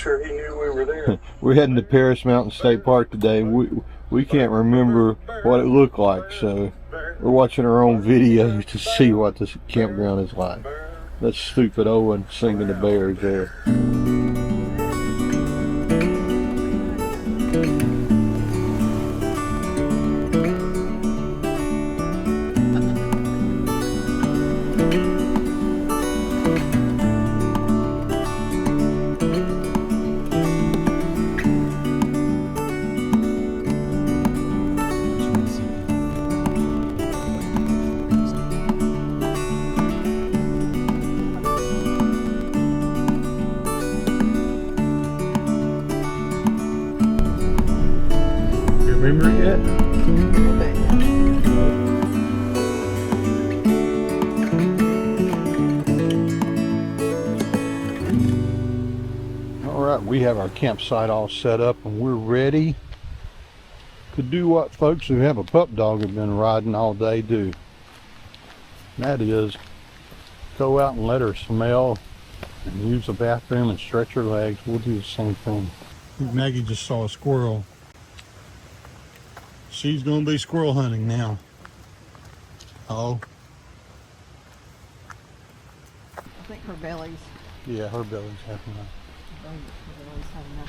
sure he knew we were there. We're heading to Paris Mtn State Park today. We can't remember what it looked like, so we're watching our own videos to see what this campground is like. That's stupid Owen singing the bears there. Remember it yet? Alright, we have our campsite all set up and we're ready to do what folks who have a pup dog have been riding all day do. And that is go out and let her smell and use the bathroom and stretch her legs. We'll do the same thing. Maggie just saw a squirrel. She's going to be squirrel hunting now. Oh. I think her belly's... Yeah, her belly's having enough.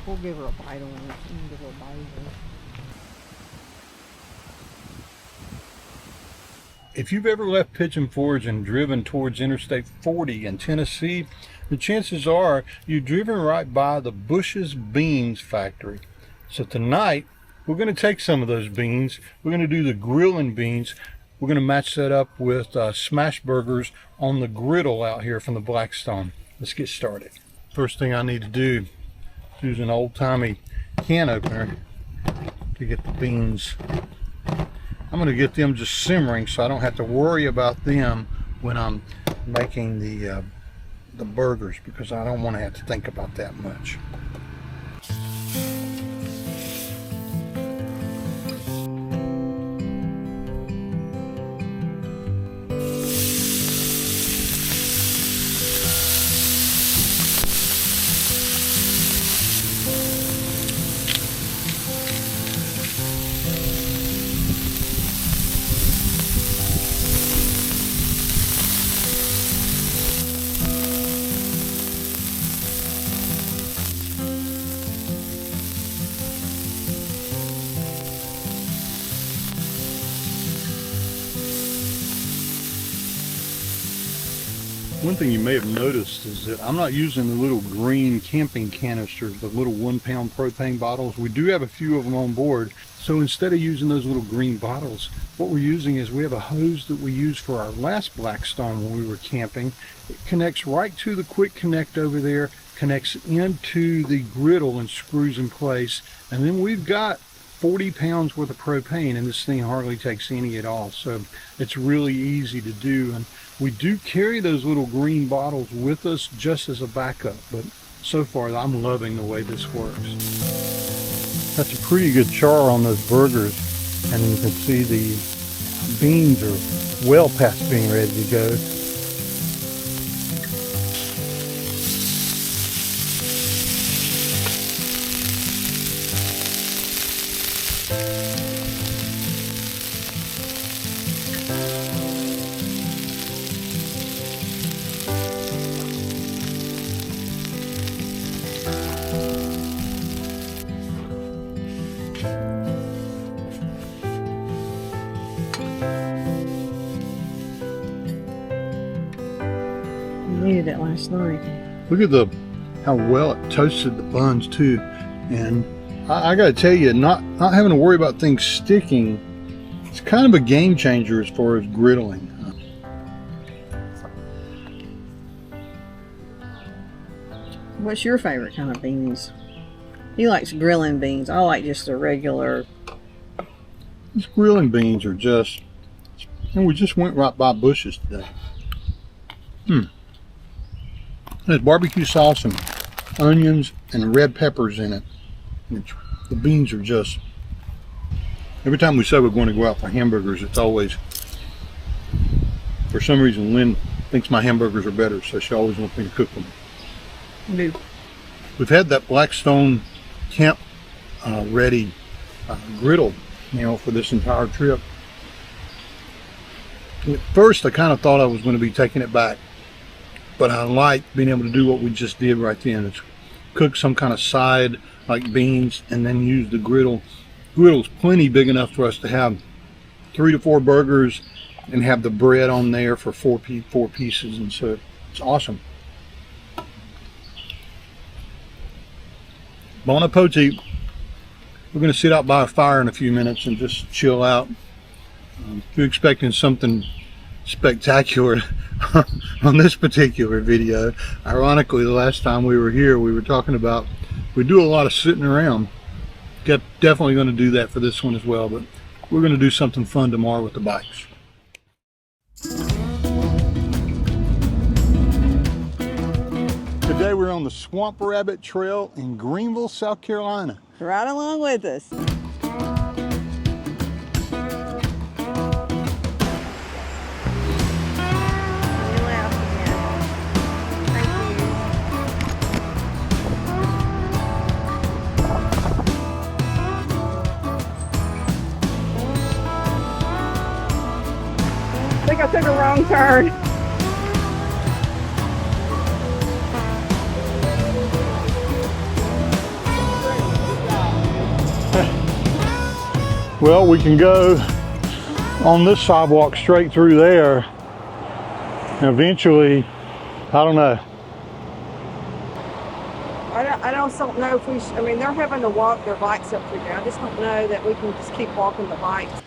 We'll give her a bite on it. We can give her a bite on it. If you've ever left Pigeon Forge and driven towards Interstate 40 in Tennessee, the chances are you've driven right by the Bush's Beans factory. So tonight, we're going to take some of those beans. We're going to do the grilling beans. We're going to match that up with smash burgers on the griddle out here from the Blackstone. Let's get started. First thing I need to do is use an old-timey can opener to get the beans. I'm going to get them just simmering so I don't have to worry about them when I'm making the burgers, because I don't want to have to think about that much. One thing you may have noticed is that I'm not using the little green camping canisters, the little 1 pound propane bottles. We do have a few of them on board. So instead of using those little green bottles, what we're using is we have a hose that we used for our last Blackstone when we were camping. It connects right to the quick connect over there, connects into the griddle and screws in place. And then we've got 40 pounds worth of propane, and this thing hardly takes any at all. So it's really easy to do. And we do carry those little green bottles with us just as a backup, but so far I'm loving the way this works. That's a pretty good char on those burgers, and you can see the beans are well past being ready to go. Needed it last night. Look at how well it toasted the buns too, and I got to tell you, not having to worry about things sticking, it's kind of a game changer as far as griddling. What's your favorite kind of beans? He likes grilling beans. I like just the regular. These grilling beans are just, and we just went right by Bush's today. There's barbecue sauce and onions and red peppers in it. The beans are just, every time we say we're going to go out for hamburgers, it's always, for some reason, Lynn thinks my hamburgers are better, so she always wants me to cook them. Do. We've had that Blackstone camp ready griddle, you know, for this entire trip. At first I kind of thought I was going to be taking it back, but I like being able to do what we just did right then. It's cook some kind of side like beans and then use the griddle. Griddle's plenty big enough for us to have 3 to 4 burgers and have the bread on there for four pieces, and so it's awesome. Bon appetit. We're going to sit out by a fire in a few minutes and just chill out. If you're expecting something spectacular on this particular video, ironically the last time we were here we were talking about we do a lot of sitting around. Definitely going to do that for this one as well, but we're going to do something fun tomorrow with the bikes. Today we're on the Swamp Rabbit Trail in Greenville, South Carolina. Right along with us. I think I took a wrong turn. Well, we can go on this sidewalk straight through there, and eventually, I don't know. I don't know if we should, I mean, they're having to walk their bikes up through there. I just don't know that we can just keep walking the bikes.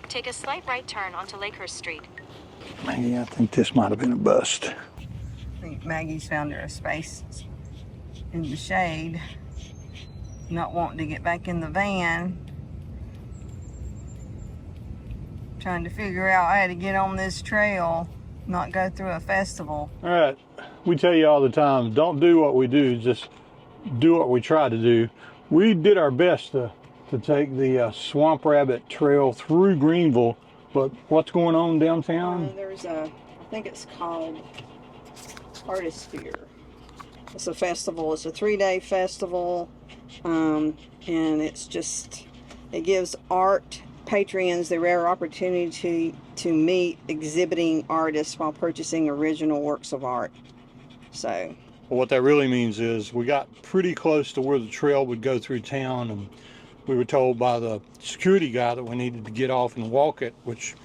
Take a slight right turn onto Lakehurst Street. Maggie, I think this might have been a bust. I think Maggie's found her a space in the shade, not wanting to get back in the van. Trying to figure out how to get on this trail, not go through a festival. All right, we tell you all the time, don't do what we do, just do what we try to do. We did our best to take the Swamp Rabbit Trail through Greenville, but what's going on downtown? There's I think it's called Artisphere. It's a festival, it's a 3-day festival, and it gives art patrons the rare opportunity to meet exhibiting artists while purchasing original works of art. So Well, what that really means is we got pretty close to where the trail would go through town, and we were told by the security guy that we needed to get off and walk it, which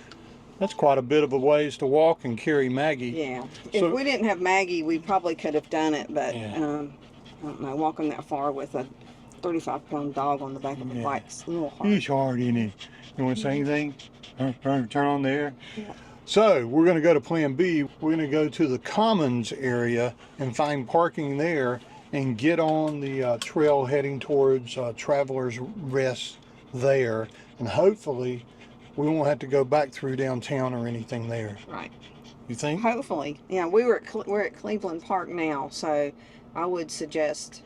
that's quite a bit of a ways to walk and carry Maggie. yeah, So- if we didn't have Maggie, we probably could have done it, but Yeah. I don't know, walking that far with a 35-pound dog on the back of the Yeah. bike's a little hard. He's hard, isn't he? You want to say anything? Turn on there. Yeah. So we're going to go to Plan B. We're going to go to the Commons area and find parking there and get on the trail heading towards Travelers Rest there. And hopefully we won't have to go back through downtown or anything there. Right. You think? Hopefully. Yeah, we're at Cleveland Park now, so I would suggest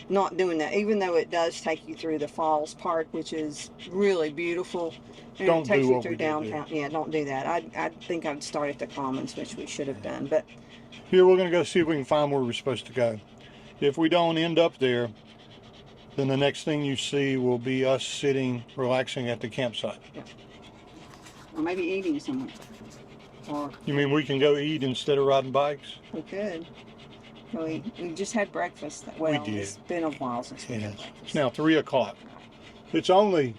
not doing that, even though it does take you through the Falls Park, which is really beautiful. And Don't it takes do you what through we did there. downtown. Yeah, don't do that. I think I'd start at the Commons, which we should have done. But Here, we're going to go see if we can find where we're supposed to go. If we don't end up there, then the next thing you see will be us sitting, relaxing at the campsite. or maybe eating somewhere. Or You mean we can go eat instead of riding bikes? we could. We just had breakfast. Well, did. it's been a while since we had Yes. breakfast. It's now 3 o'clock. It's only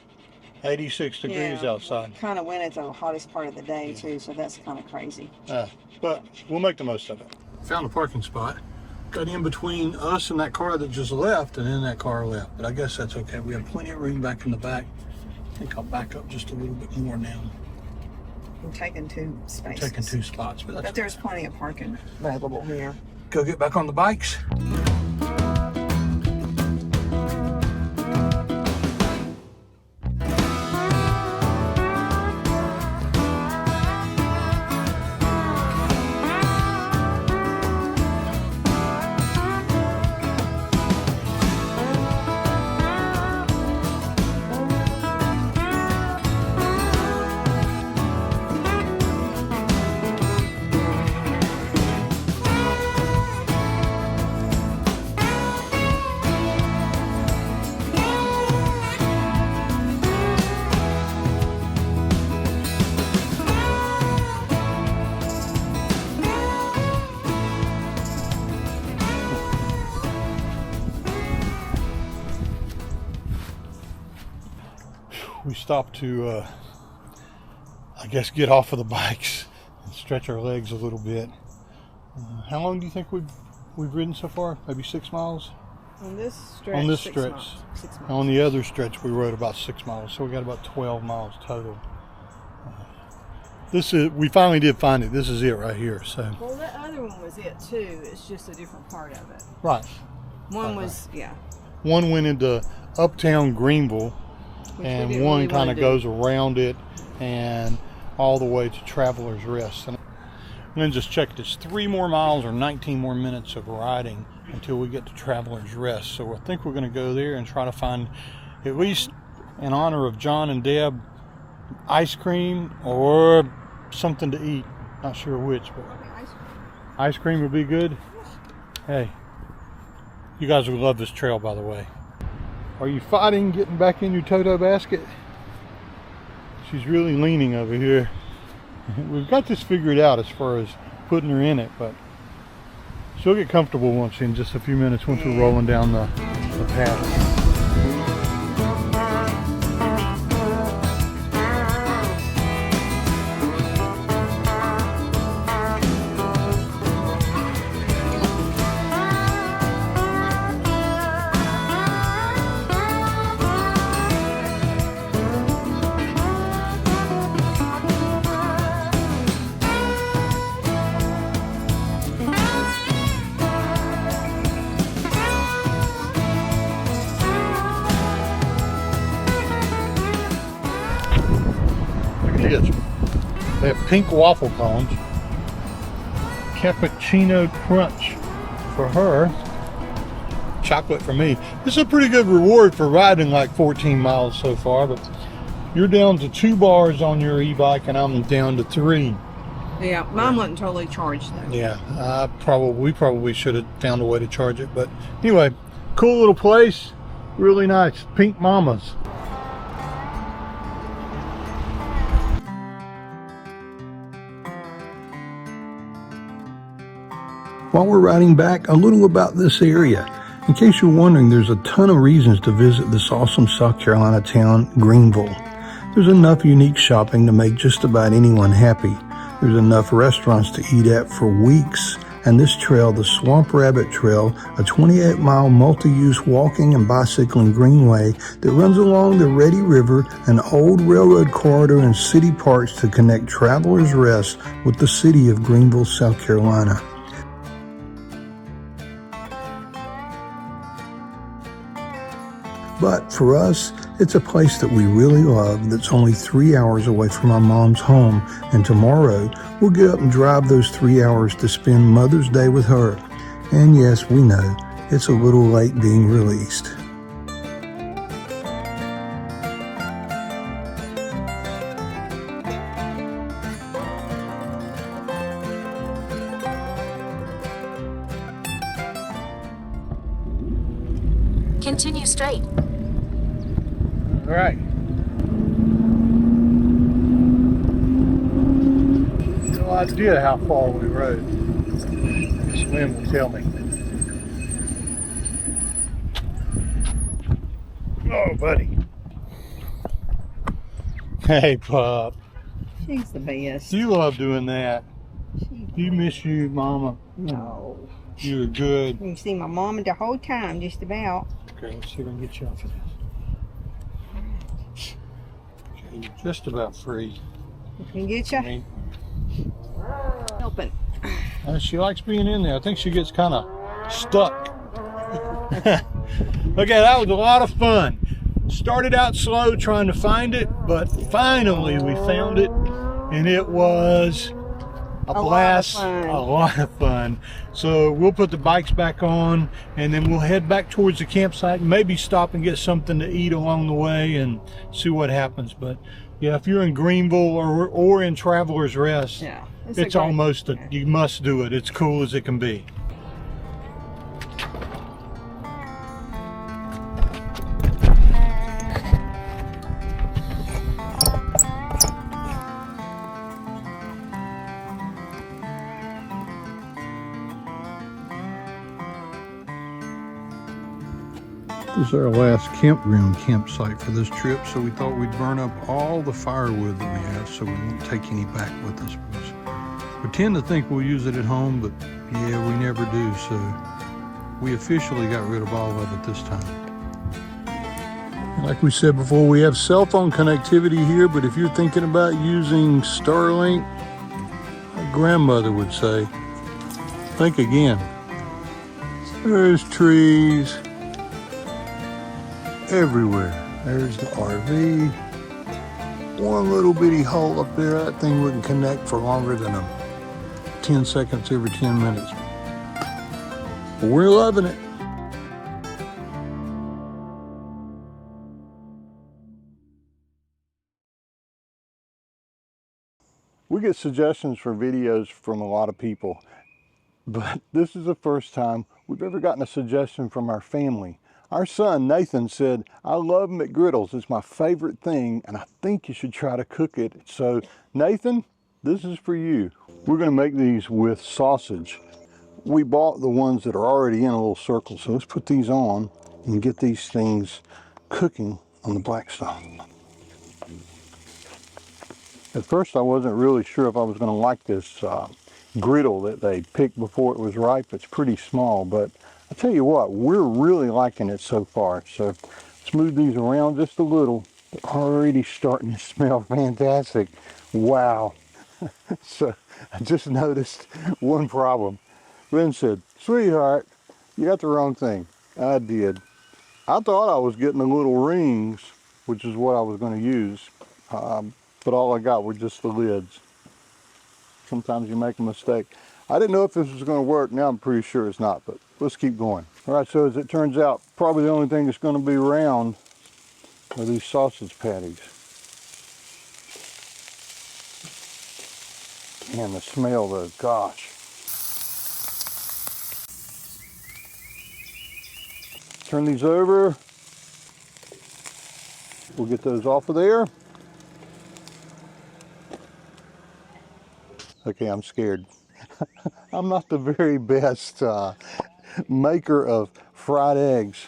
86 degrees outside. Kind of went at the hottest part of the day too, so that's kind of crazy. But we'll make the most of it. Found a parking spot. Got in between us and that car that just left, and then that car left. But I guess that's okay. We have plenty of room back in the back. I think I'll back up just a little bit more now. We're taking 2 spaces. Taking 2 spots, but that's But there's plenty of parking available here. Go get back on the bikes. we stopped to, I guess, get off of the bikes and stretch our legs a little bit. How long do you think we've ridden so far? Maybe 6 miles? On this stretch. On this 6 stretch. miles. 6 miles. On the other stretch, we rode about 6 miles, so we got about 12 miles total. We finally did find it. This is it right here. So. Well, that other one was it too. It's just a different part of it. Right. One was, yeah. One went into uptown Greenville, Which and one kind of goes around it and all the way to Traveler's Rest. And then just check this, 3 more miles or 19 more minutes of riding until we get to Traveler's Rest. So I think we're going to go there and try to find, at least in honor of John and Deb, ice cream or something to eat. Not sure which, but ice cream would be good. Hey, you guys will love this trail, by the way. Are you fighting getting back in your Toto basket? She's really leaning over here. We've got this figured out as far as putting her in it, but she'll get comfortable once in just a few minutes once we're rolling down the path. They have pink waffle cones, cappuccino crunch for her, chocolate for me. This is a pretty good reward for riding like 14 miles so far, but you're down to 2 bars on your e-bike and I'm down to 3. Yeah, mine wasn't totally charged though. Yeah, we probably should have found a way to charge it, but anyway, cool little place, really nice. Pink Mamas. While we're riding back, a little about this area. In case you're wondering, there's a ton of reasons to visit this awesome South Carolina town, Greenville. There's enough unique shopping to make just about anyone happy. There's enough restaurants to eat at for weeks. And this trail, the Swamp Rabbit Trail, a 28-mile multi-use walking and bicycling greenway that runs along the Ready River, an old railroad corridor and city parks to connect Travelers Rest with the city of Greenville, South Carolina. But for us, it's a place that we really love that's only 3 hours away from our mom's home. And tomorrow, we'll get up and drive those 3 hours to spend Mother's Day with her. And yes, we know, it's a little late being released. Continue straight. All right. No idea how far we rode. This wind will tell me. Oh, buddy. Hey, pup. She's the best. You love doing that. You miss you, Mama. No. You're good. You can see my mama the whole time, just about. Okay, let's see if I can get you off of this. Okay, you're just about free. Can get you? Helping. She likes being in there. I think she gets kind of stuck. Okay, that was a lot of fun. Started out slow trying to find it, but finally we found it, and it was a blast, a lot of fun. So we'll put the bikes back on, and then we'll head back towards the campsite, maybe stop and get something to eat along the way and see what happens. But yeah, if you're in Greenville or in Travelers Rest, yeah, it's almost you must do it. It's cool as it can be. This is our last campground campsite for this trip, so we thought we'd burn up all the firewood that we have so we won't take any back with us. We tend to think we'll use it at home, but yeah, we never do, so we officially got rid of all of it this time. Like we said before, we have cell phone connectivity here, but if you're thinking about using Starlink, my grandmother would say, think again. There's trees everywhere. There's the RV. One little bitty hole up there. That thing wouldn't connect for longer than 10 seconds every 10 minutes. But we're loving it. We get suggestions for videos from a lot of people, but this is the first time we've ever gotten a suggestion from our family. Our son, Nathan, said, I love McGriddles. It's my favorite thing, and I think you should try to cook it. So, Nathan, this is for you. We're going to make these with sausage. We bought the ones that are already in a little circle, so let's put these on and get these things cooking on the Blackstone. At first, I wasn't really sure if I was going to like this griddle that they picked before it was ripe. It's pretty small, but I tell you what, we're really liking it so far. So let's move these around just a little. They're already starting to smell fantastic. Wow. So I just noticed one problem. Lynn said, sweetheart, you got the wrong thing. I did. I thought I was getting the little rings, which is what I was going to use, but all I got were just the lids. Sometimes you make a mistake. I didn't know if this was going to work. Now I'm pretty sure it's not, but let's keep going. All right, so as it turns out, probably the only thing that's going to be round are these sausage patties. And the smell though, gosh. Turn these over. We'll get those off of there. Okay, I'm scared. I'm not the very best maker of fried eggs,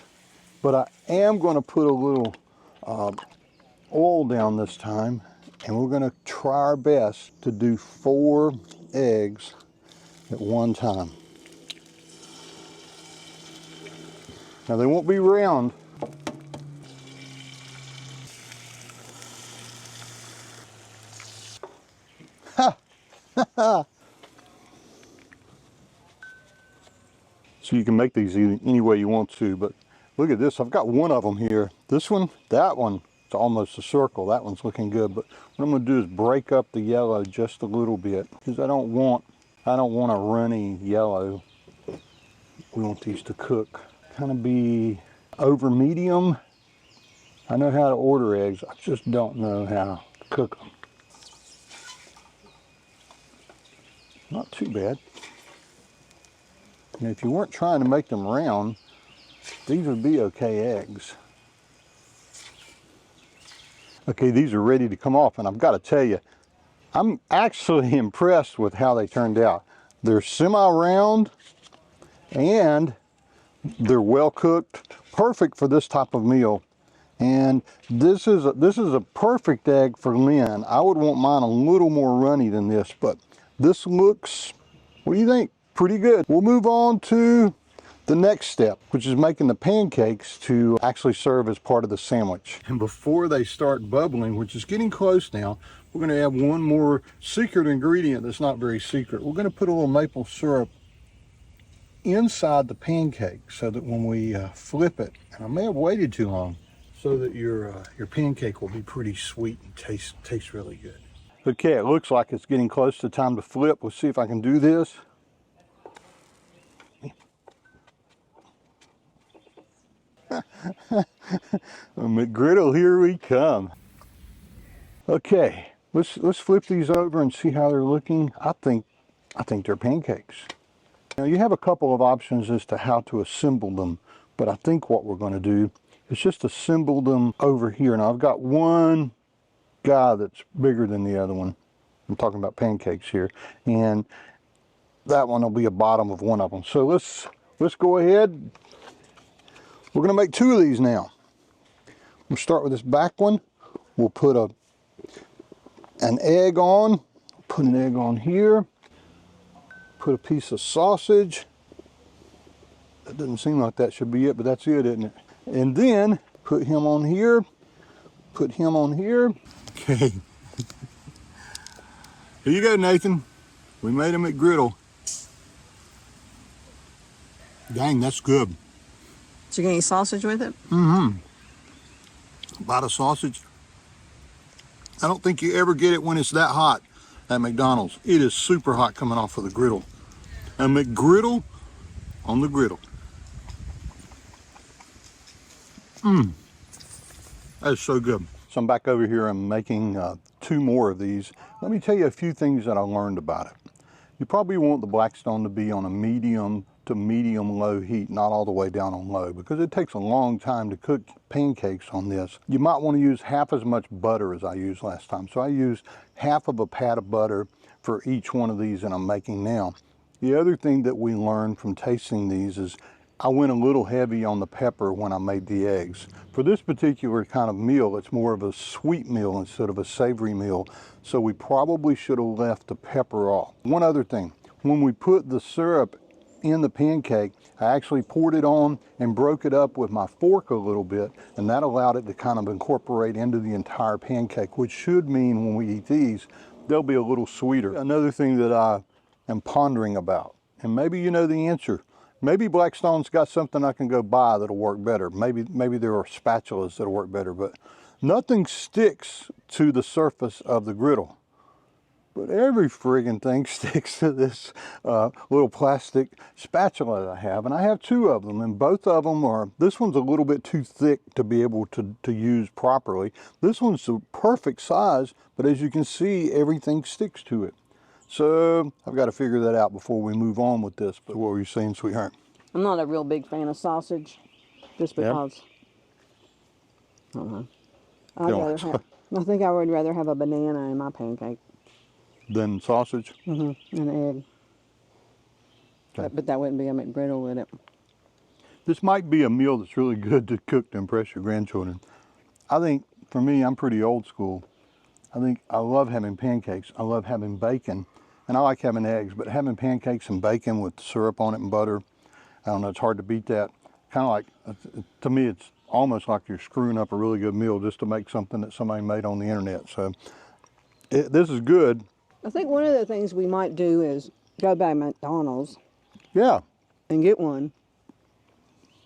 but I am going to put a little oil down this time, and we're going to try our best to do 4 eggs at one time. Now they won't be round. So you can make these any way you want to, but look at this. I've got one of them here. This one, that one, it's almost a circle. That one's looking good, but what I'm going to do is break up the yellow just a little bit because I don't want a runny yellow. We want these to cook. Kind of be over medium. I know how to order eggs. I just don't know how to cook them. Not too bad. And if you weren't trying to make them round, these would be okay eggs. Okay, these are ready to come off, and I've got to tell you, I'm actually impressed with how they turned out. They're semi-round, and they're well cooked, perfect for this type of meal. And this is a perfect egg for Lynn. I would want mine a little more runny than this, but this looks, what do you think? Pretty good. We'll move on to the next step, which is making the pancakes to actually serve as part of the sandwich. And before they start bubbling, which is getting close now, we're going to add one more secret ingredient that's not very secret. We're going to put a little maple syrup inside the pancake so that when we flip it, and I may have waited too long, so that your pancake will be pretty sweet and taste really good. Okay, it looks like it's getting close to time to flip. Let's see if I can do this. McGriddle, here we come. Okay, let's flip these over and see how they're looking. I think they're pancakes. Now you have a couple of options as to how to assemble them, but I think what we're going to do is just assemble them over here. Now I've got one guy that's bigger than the other one. I'm talking about pancakes here, and that one will be a bottom of one of them. So let's go ahead. We're gonna make 2 of these now. We'll start with this back one. We'll put an egg on. Put an egg on here. Put a piece of sausage. That doesn't seem like that should be it, but that's it, isn't it? And then put him on here. Put him on here. Okay. Here you go, Nathan. We made a McGriddle. Dang, that's good. Did you get any sausage with it? Mm-hmm. A lot of sausage. I don't think you ever get it when it's that hot at McDonald's. It is super hot coming off of the griddle. A McGriddle on the griddle. That is so good. So I'm back over here. I'm making 2 more of these. Let me tell you a few things that I learned about it. You probably want the Blackstone to be on a medium to medium low heat, not all the way down on low, because it takes a long time to cook pancakes on this. You might want to use half as much butter as I used last time. So I used half of a pat of butter for each one of these that I'm making now. The other thing that we learned from tasting these is I went a little heavy on the pepper when I made the eggs. For this particular kind of meal, it's more of a sweet meal instead of a savory meal, so we probably should have left the pepper off. One other thing, when we put the syrup in the pancake, I actually poured it on and broke it up with my fork a little bit, and that allowed it to kind of incorporate into the entire pancake, which should mean when we eat these, they'll be a little sweeter. Another thing that I am pondering about, and maybe you know the answer, maybe Blackstone's got something I can go buy that'll work better. Maybe there are spatulas that'll work better, but nothing sticks to the surface of the griddle. But every friggin' thing sticks to this little plastic spatula that I have. And I have 2 of them, and both of them are, this one's a little bit too thick to be able to use properly. This one's the perfect size, but as you can see, everything sticks to it. So I've got to figure that out before we move on with this. But what were you saying, sweetheart? I'm not a real big fan of sausage, just because. I don't know. I think I would rather have a banana in my pancake. Than sausage? Mm-hmm. An egg. Okay. But that wouldn't be a McGriddle, would it? This might be a meal that's really good to cook to impress your grandchildren. I think, for me, I'm pretty old school. I think I love having pancakes. I love having bacon. And I like having eggs, but having pancakes and bacon with syrup on it and butter, I don't know, it's hard to beat that. Kind of like, to me, it's almost like you're screwing up a really good meal just to make something that somebody made on the internet. So this is good. I think one of the things we might do is go by McDonald's. Yeah. And get one.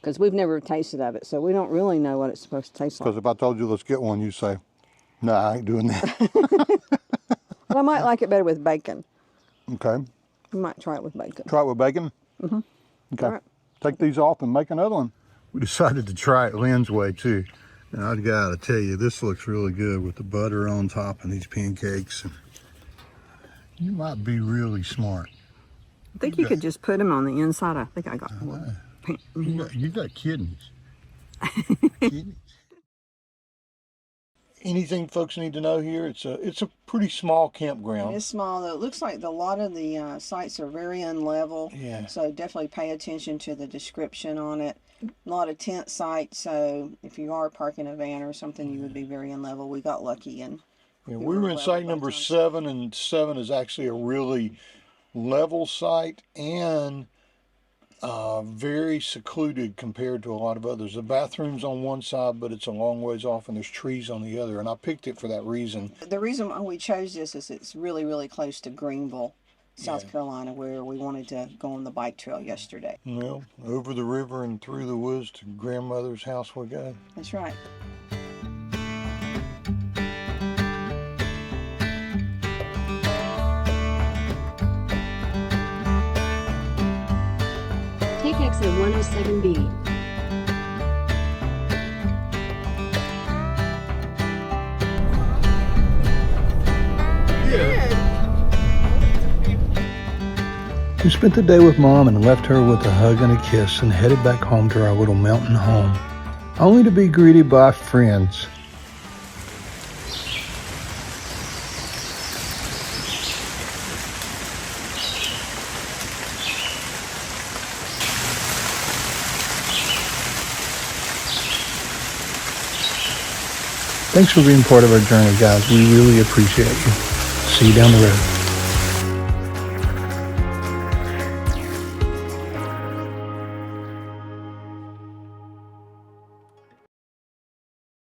Because we've never tasted of it, so we don't really know what it's supposed to taste like. Because if I told you let's get one, you say, no, I ain't doing that. But I might like it better with bacon. Okay. We might try it with bacon. Try it with bacon? Mm-hmm. Okay. All right. Take these off and make another one. We decided to try it Lynn's way too. And I gotta tell you, this looks really good with the butter on top and these pancakes. You might be really smart. I think you could just put them on the inside. I think I got one. You got kidneys. Kidneys. Anything folks need to know here? It's a pretty small campground. It's small though. It looks like a lot of the sites are very unlevel. Yeah. So definitely pay attention to the description on it. A lot of tent sites, so if you are parking a van or something, you would be very unlevel. We got lucky and yeah, we were in site number 7, and 7 is actually a really level site and very secluded compared to a lot of others. The bathroom's on one side, but it's a long ways off, and there's trees on the other, and I picked it for that reason. The reason why we chose this is it's really, really close to Greenville, South Carolina, where we wanted to go on the bike trail yesterday. Well, over the river and through the woods to grandmother's house we go. That's right. Take exit 107B. We spent the day with Mom and left her with a hug and a kiss and headed back home to our little mountain home, only to be greeted by friends. Thanks for being part of our journey, guys. We really appreciate you. See you down the road.